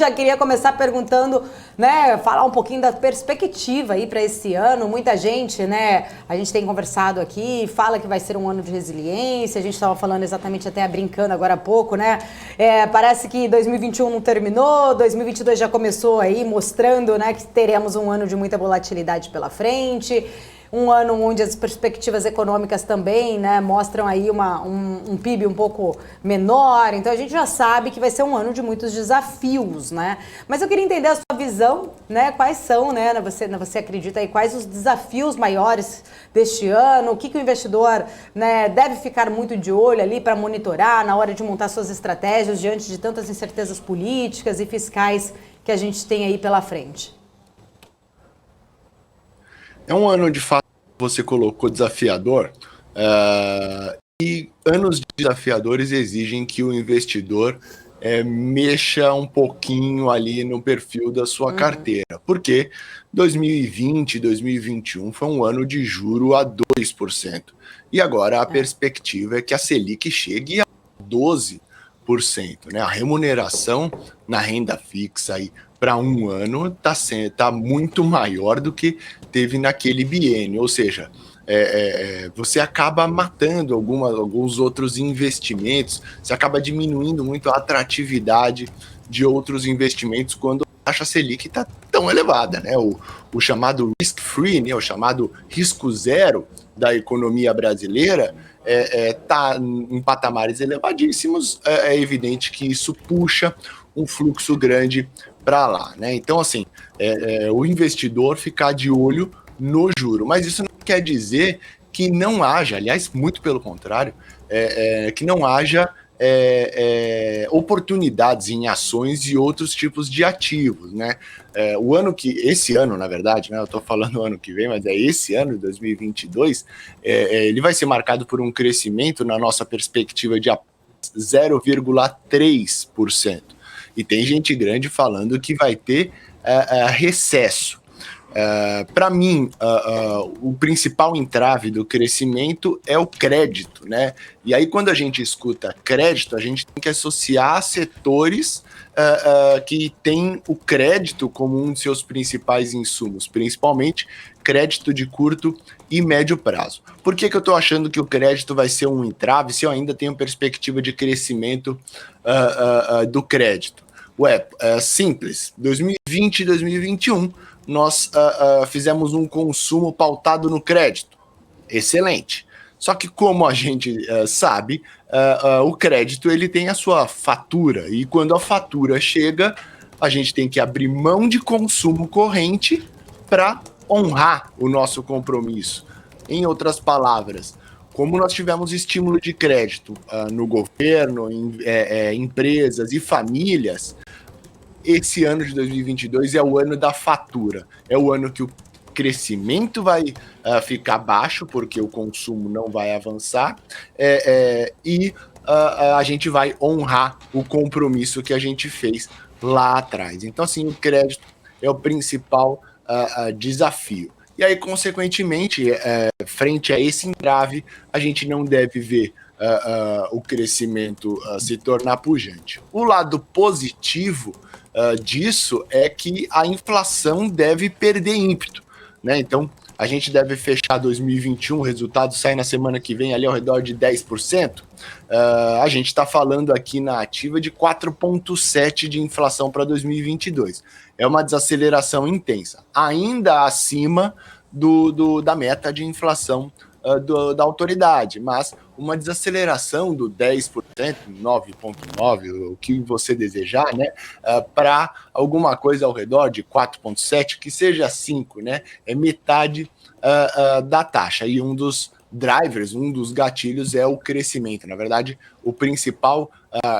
Já queria começar perguntando, né, falar um pouquinho da perspectiva aí para esse ano. Muita gente, né, a gente tem conversado aqui, fala que vai ser um ano de resiliência. A gente estava falando exatamente até brincando agora há pouco, né? Parece que 2021 não terminou, 2022 já começou aí mostrando, né, que teremos um ano de muita volatilidade pela frente. Um ano onde as perspectivas econômicas também, né, mostram aí um PIB um pouco menor. Então a gente já sabe que vai ser um ano de muitos desafios, né? Mas eu queria entender a sua visão, né? Quais são, né? Você acredita aí, quais os desafios maiores deste ano? O que o investidor, né, deve ficar muito de olho ali para monitorar na hora de montar suas estratégias diante de tantas incertezas políticas e fiscais que a gente tem aí pela frente? É um ano, de fato, você colocou desafiador, e anos desafiadores exigem que o investidor mexa um pouquinho ali no perfil da sua carteira, porque 2020, 2021 foi um ano de juro a 2%, e agora a perspectiva é que a Selic chegue a 12%, né? A remuneração na renda fixa aí para um ano tá muito maior do que teve naquele biênio, ou seja, você acaba matando alguns outros investimentos, você acaba diminuindo muito a atratividade de outros investimentos quando a taxa Selic está tão elevada, né? O chamado risk-free, né? O chamado risco zero da economia brasileira está em patamares elevadíssimos. É evidente que isso puxa um fluxo grande para lá, né? Então, assim, o investidor ficar de olho no juro, mas isso não quer dizer que não haja, aliás, muito pelo contrário, que não haja oportunidades em ações e outros tipos de ativos, né? Esse ano, na verdade, né? Eu estou falando o ano que vem, mas esse ano, 2022, ele vai ser marcado por um crescimento na nossa perspectiva de 0,3%. E tem gente grande falando que vai ter recesso. Para mim, o principal entrave do crescimento é o crédito, né? E aí, quando a gente escuta crédito, a gente tem que associar setores que têm o crédito como um de seus principais insumos, principalmente crédito de curto e médio prazo. Por que eu estou achando que o crédito vai ser um entrave se eu ainda tenho perspectiva de crescimento do crédito? Simples. 2020 e 2021, nós fizemos um consumo pautado no crédito. Excelente. Só que, como a gente sabe, o crédito ele tem a sua fatura, e quando a fatura chega, a gente tem que abrir mão de consumo corrente para honrar o nosso compromisso. Em outras palavras, como nós tivemos estímulo de crédito no governo, em empresas e famílias, esse ano de 2022 é o ano da fatura, é o ano que o crescimento vai ficar baixo, porque o consumo não vai avançar, e a gente vai honrar o compromisso que a gente fez lá atrás. Então, assim, o crédito é o principal desafio. E aí, consequentemente, frente a esse entrave, a gente não deve ver o crescimento se tornar pujante. O lado positivo disso é que a inflação deve perder ímpeto, né? Então, a gente deve fechar 2021, o resultado sai na semana que vem ali ao redor de 10%. A gente está falando aqui na ativa de 4,7% de inflação para 2022. É uma desaceleração intensa, ainda acima da meta de inflação da autoridade, mas uma desaceleração do 10%, 9,9%, o que você desejar, né, para alguma coisa ao redor de 4,7%, que seja 5%, né, é metade da taxa. E um dos drivers, um dos gatilhos é o crescimento. Na verdade, o principal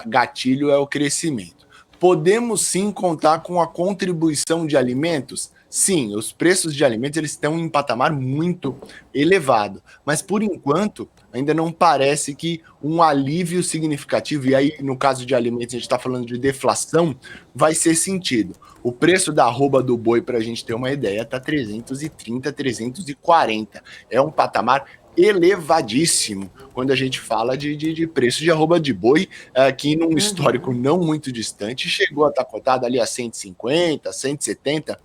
gatilho é o crescimento. Podemos sim contar com a contribuição de alimentos? Sim, os preços de alimentos eles estão em patamar muito elevado, mas por enquanto ainda não parece que um alívio significativo, e aí no caso de alimentos a gente está falando de deflação, vai ser sentido. O preço da arroba do boi, para a gente ter uma ideia, está 330, 340. É um patamar elevadíssimo quando a gente fala de preço de arroba de boi, que num histórico não muito distante chegou a estar cotado ali a 150, 170.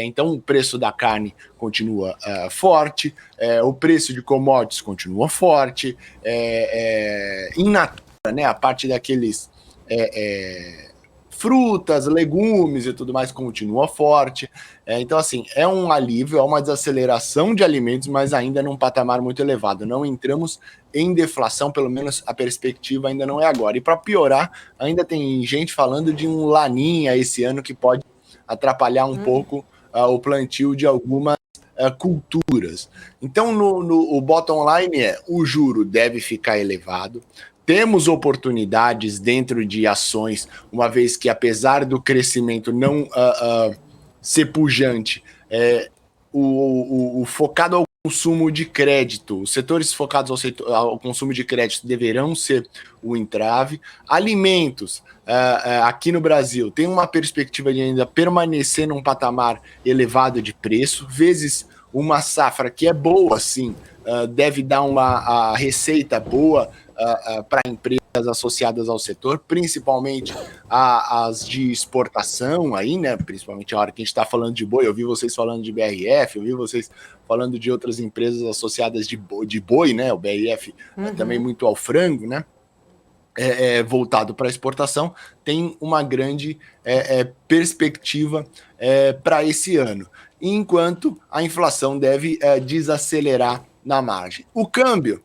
Então o preço da carne continua forte, o preço de commodities continua forte, in natura, né, a parte daqueles frutas, legumes e tudo mais continua forte. Então, assim, é um alívio, é uma desaceleração de alimentos, mas ainda num patamar muito elevado. Não entramos em deflação, pelo menos a perspectiva ainda não é agora. E para piorar, ainda tem gente falando de um laninha esse ano que pode atrapalhar um pouco o plantio de algumas culturas. Então, o bottom line o juro deve ficar elevado. Temos oportunidades dentro de ações, uma vez que, apesar do crescimento não ser pujante, o focado ao consumo de crédito, os setores focados ao consumo de crédito deverão ser o entrave. Alimentos, aqui no Brasil, tem uma perspectiva de ainda permanecer num patamar elevado de preço, vezes uma safra que é boa, sim, deve dar uma receita boa para empresas associadas ao setor, principalmente as de exportação aí, né? Principalmente a hora que a gente está falando de boi, eu vi vocês falando de BRF, eu vi vocês falando de outras empresas associadas de boi, né? O BRF também muito ao frango, né? Voltado para exportação, tem uma grande perspectiva para esse ano, enquanto a inflação deve desacelerar na margem. O câmbio,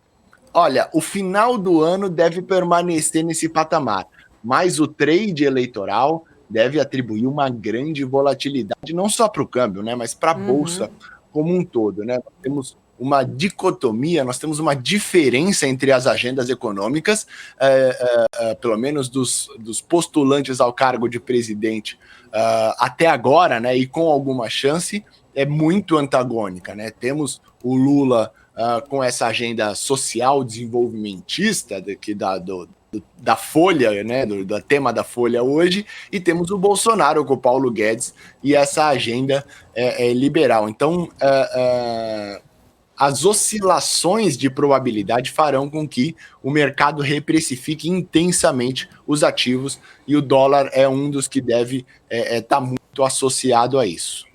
olha, o final do ano deve permanecer nesse patamar, mas o trade eleitoral deve atribuir uma grande volatilidade, não só para o câmbio, né, mas para a Bolsa como um todo. Né? Nós temos uma dicotomia, nós temos uma diferença entre as agendas econômicas, pelo menos dos postulantes ao cargo de presidente até agora, né, e com alguma chance, é muito antagônica. Né? Temos o Lula com essa agenda social desenvolvimentista da Folha, né, do tema da Folha hoje, e temos o Bolsonaro com o Paulo Guedes e essa agenda liberal. Então, as oscilações de probabilidade farão com que o mercado reprecifique intensamente os ativos, e o dólar é um dos que deve estar muito associado a isso.